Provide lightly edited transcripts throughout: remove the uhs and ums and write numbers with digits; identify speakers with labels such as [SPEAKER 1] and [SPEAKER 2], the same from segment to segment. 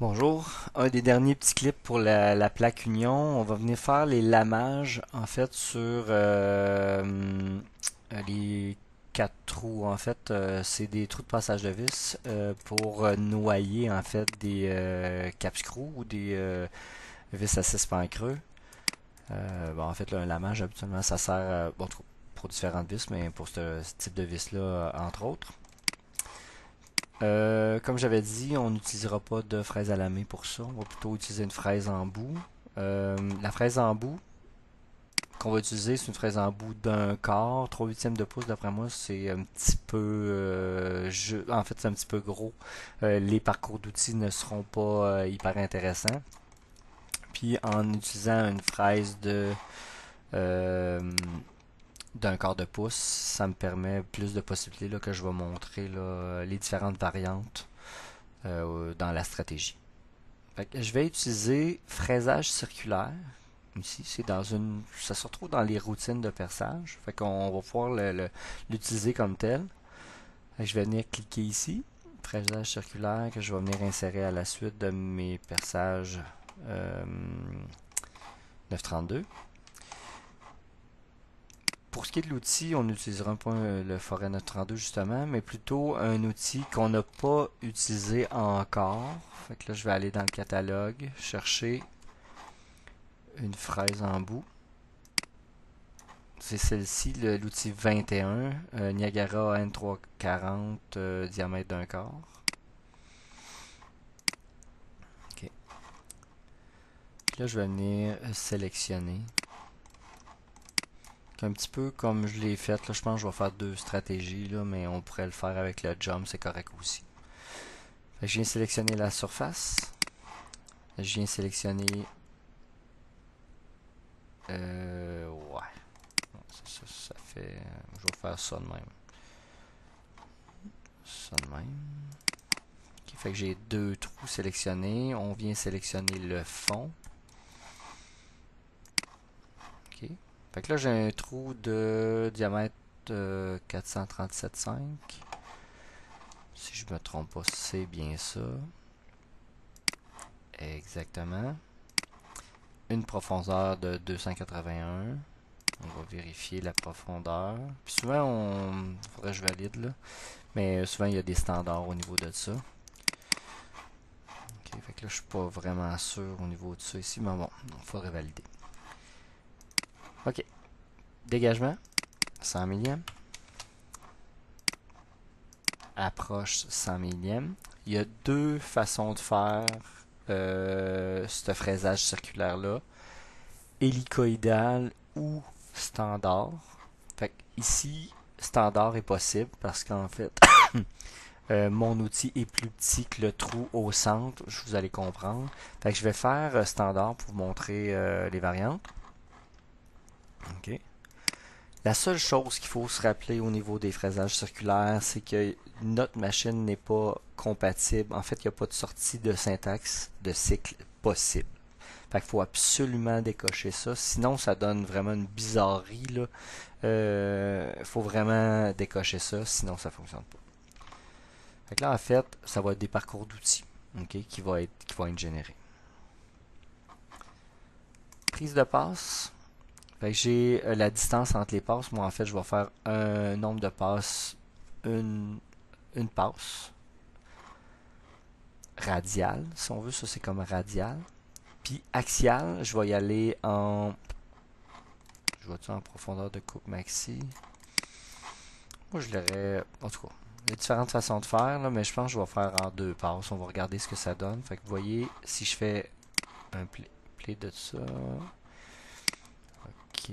[SPEAKER 1] Bonjour, un des derniers petits clips pour la plaque Union. On va venir faire les lamages en fait sur les quatre trous. En fait, c'est des trous de passage de vis pour noyer en fait des cap screws ou des vis à 6 pans creux. Bon, en fait, là, un lamage habituellement ça sert bon, pour différentes vis, mais pour ce type de vis là entre autres. Comme j'avais dit, on n'utilisera pas de fraise à lamer pour ça. On va plutôt utiliser une fraise en bout. La fraise en bout qu'on va utiliser, c'est une fraise en bout d'un quart, 3 huitièmes de pouce d'après moi, c'est un petit peu... en fait, c'est un petit peu gros. Les parcours d'outils ne seront pas hyper intéressants. Puis en utilisant une fraise euh, d'un quart de pouce, ça me permet plus de possibilités là, que je vais montrer là, les différentes variantes dans la stratégie. Fait que je vais utiliser fraisage circulaire. Ici, c'est dans une. Ça se retrouve dans les routines de perçage. Fait qu'on va pouvoir l'utiliser comme tel. Fait que je vais venir cliquer ici. Fraisage circulaire que je vais venir insérer à la suite de mes perçages 932. Pour ce qui est de l'outil, on n'utilisera pas le Forêt 932 justement, mais plutôt un outil qu'on n'a pas utilisé encore. Fait que là, je vais aller dans le catalogue, chercher une fraise en bout. C'est celle-ci, l'outil 21, Niagara N340, diamètre d'un quart. Ok. Puis là, je vais venir sélectionner. Un petit peu comme je l'ai fait, là, je pense que je vais faire deux stratégies, là, mais on pourrait le faire avec le jump, c'est correct aussi. Fait que je viens sélectionner la surface. Je viens sélectionner... ouais. Ça fait... Je vais faire ça de même. Ça de même. Okay, fait que j'ai deux trous sélectionnés. On vient sélectionner le fond. Ok. Fait que là, j'ai un trou de diamètre 437,5. Si je me trompe pas, c'est bien ça. Exactement. Une profondeur de 281. On va vérifier la profondeur. Puis souvent, faudrait que je valide là. Mais souvent, il y a des standards au niveau de ça. Ok, fait que là, je suis pas vraiment sûr au niveau de ça ici. Mais bon, il faudrait valider. Ok. Dégagement. 100 millièmes. Approche 100 millièmes. Il y a deux façons de faire ce fraisage circulaire-là. Hélicoïdal ou standard. Fait que ici, standard est possible parce qu'en fait, mon outil est plus petit que le trou au centre. Vous allez comprendre. Fait que je vais faire standard pour vous montrer les variantes. OK. La seule chose qu'il faut se rappeler au niveau des fraisages circulaires, c'est que notre machine n'est pas compatible. En fait, il n'y a pas de sortie de syntaxe de cycle possible. Fait qu'il faut absolument décocher ça. Sinon, ça donne vraiment une bizarrerie, là. Faut vraiment décocher ça, sinon ça fonctionne pas. Fait que là, en fait, ça va être des parcours d'outils, ok, qui vont être générés. Prise de passe. Fait que j'ai la distance entre les passes. Moi, en fait, je vais faire un nombre de passes, une, une passe radiale, si on veut. Ça, c'est comme radial. Puis axial, je vais y aller en... Je vois-tu en profondeur de coupe maxi? Moi, je l'aurais... En tout cas, il y a différentes façons de faire, là, mais je pense que je vais faire en deux passes. On va regarder ce que ça donne. Fait que vous voyez, si je fais un play de ça... Ok.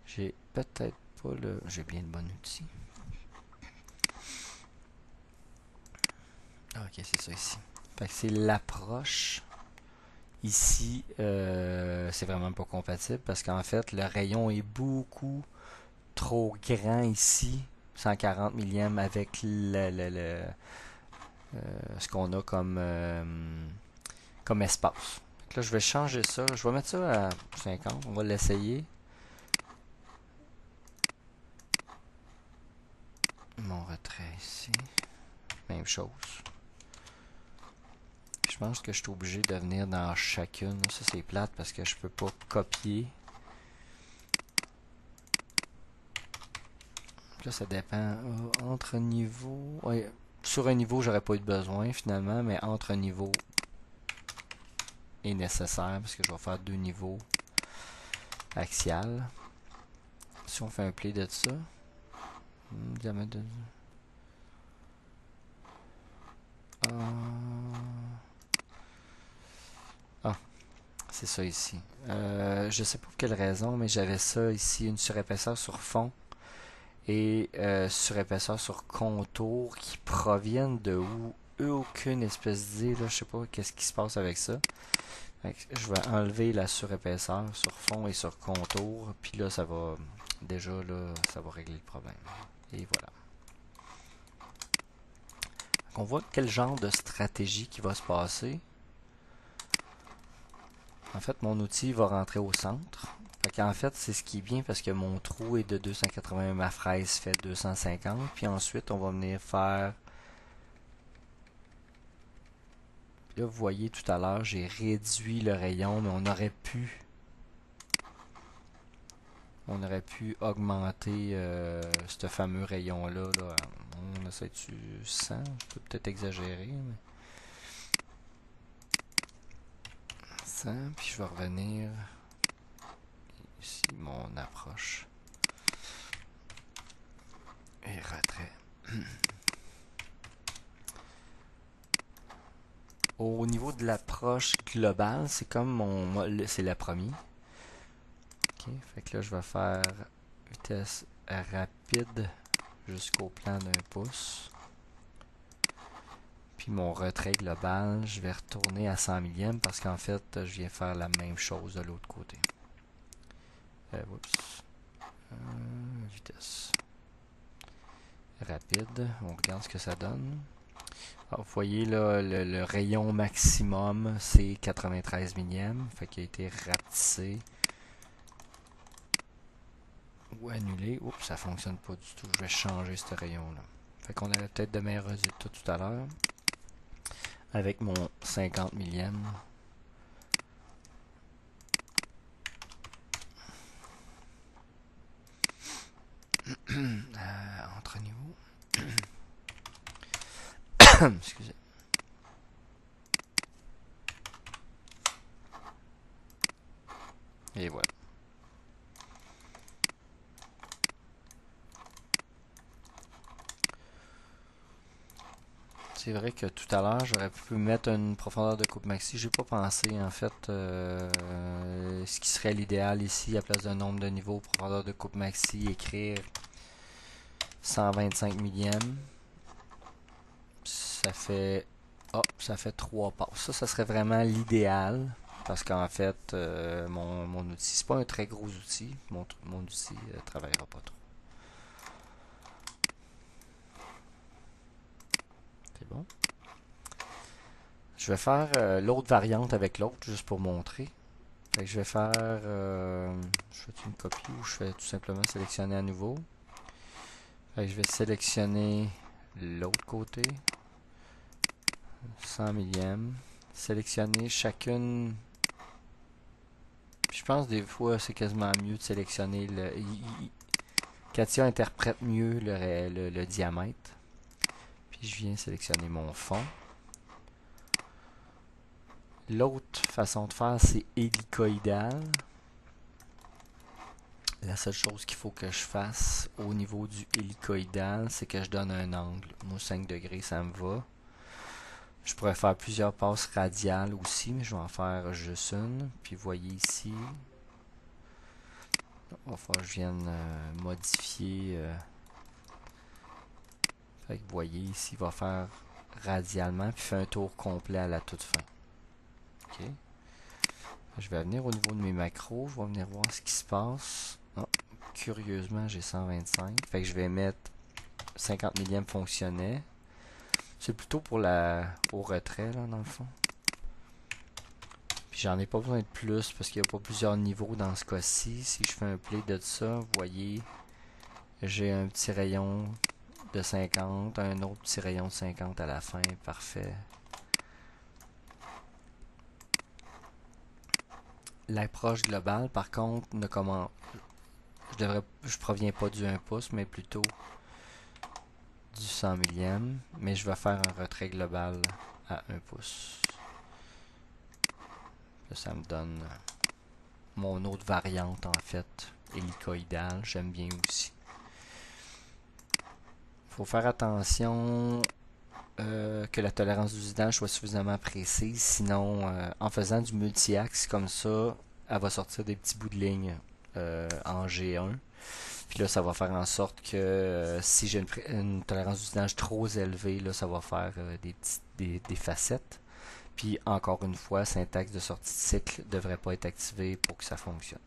[SPEAKER 1] J'ai peut-être pas le... J'ai bien le bon outil. Ah, ok, c'est ça ici. Fait que c'est l'approche. Ici, c'est vraiment pas compatible parce qu'en fait, le rayon est beaucoup trop grand ici. 140 millièmes avec ce qu'on a comme espace. Donc là, je vais changer ça. Je vais mettre ça à 50. On va l'essayer. Mon retrait ici. Même chose. pense que je suis obligé de venir dans chacune. Ça, c'est plate parce que je peux pas copier. Là, ça dépend. Entre niveaux... Ouais, sur un niveau, j'aurais pas eu de besoin finalement, mais entre niveaux est nécessaire parce que je vais faire 2 niveaux axial. Si on fait un play de ça, diamètre de... Ah, c'est ça ici. Je sais pas pour quelle raison, mais j'avais ça ici, une surépaisseur sur fond et surépaisseur sur contour qui proviennent de où? Aucune espèce d'idée, là, je sais pas qu'est-ce qui se passe avec ça. Je vais enlever la surépaisseur sur fond et sur contour, puis là, ça va, déjà, là, ça va régler le problème. Et voilà. Donc, on voit quel genre de stratégie qui va se passer. En fait, mon outil va rentrer au centre. En fait, c'est ce qui est bien parce que mon trou est de 280, ma fraise fait 250. Puis ensuite, on va venir faire... Là, vous voyez tout à l'heure, j'ai réduit le rayon, mais on aurait pu augmenter ce fameux rayon-là. Là. On essaie du 100, je peux peut-être exagérer. Mais... 100, puis je vais revenir ici, mon approche. Et retrait. Au niveau de l'approche globale, c'est comme c'est le premier. Ok, fait que là je vais faire vitesse rapide jusqu'au plan d'1 pouce. Puis mon retrait global, je vais retourner à 100 millièmes parce qu'en fait, je viens faire la même chose de l'autre côté. Vitesse rapide, on regarde ce que ça donne. Alors, vous voyez là, le rayon maximum, c'est 93 millièmes, fait qu'il a été rapetissé ou annulé. Oups, ça fonctionne pas du tout, je vais changer ce rayon-là. Fait qu'on avait peut-être de meilleurs résultats tout à l'heure. Avec mon 50 millièmes. Entre niveaux. Excusez. Et voilà. C'est vrai que tout à l'heure, j'aurais pu mettre une profondeur de coupe maxi. J'ai pas pensé, en fait, ce qui serait l'idéal ici, à place d'un nombre de niveaux, profondeur de coupe maxi, écrire 125 millièmes. Ça fait, ça fait 3 passes. Ça serait vraiment l'idéal. Parce qu'en fait, mon outil, c'est pas un très gros outil. Mon outil travaillera pas trop. C'est bon. Je vais faire l'autre variante avec l'autre, juste pour montrer. Fait que je vais faire... je fais une copie ou je fais tout simplement sélectionner à nouveau. Fait que je vais sélectionner l'autre côté. 100 millièmes. Sélectionner chacune... Je pense des fois c'est quasiment mieux de sélectionner le... Katia interprète mieux le diamètre. Puis je viens sélectionner mon fond. L'autre façon de faire, c'est hélicoïdal. La seule chose qu'il faut que je fasse au niveau du hélicoïdal, c'est que je donne un angle. Moi, 5 degrés, ça me va. Je pourrais faire plusieurs passes radiales aussi, mais je vais en faire juste une. Puis vous voyez ici, il va falloir que je vienne modifier. Fait que vous voyez ici, il va faire radialement, puis fait un tour complet à la toute fin. Ok. Je vais venir au niveau de mes macros, je vais venir voir ce qui se passe. Oh, curieusement, j'ai 125. Fait que je vais mettre 50 millièmes fonctionnait. C'est plutôt pour au retrait, là, dans le fond. Puis j'en ai pas besoin de plus parce qu'il n'y a pas plusieurs niveaux dans ce cas-ci. Si je fais un play de ça, vous voyez, j'ai un petit rayon de 50, un autre petit rayon de 50 à la fin. Parfait. L'approche globale, par contre, ne commence. Je proviens pas du 1 pouce, mais plutôt du 100 millième. Mais je vais faire un retrait global à 1 pouce. Là, ça me donne mon autre variante, en fait, hélicoïdale. J'aime bien aussi. Faut faire attention que la tolérance d'usinage soit suffisamment précise. Sinon, en faisant du multi-axe comme ça, elle va sortir des petits bouts de ligne en G1. Puis là, ça va faire en sorte que si j'ai une tolérance d'usinage trop élevée, là, ça va faire des facettes. Puis encore une fois, syntaxe de sortie de cycle ne devrait pas être activé pour que ça fonctionne.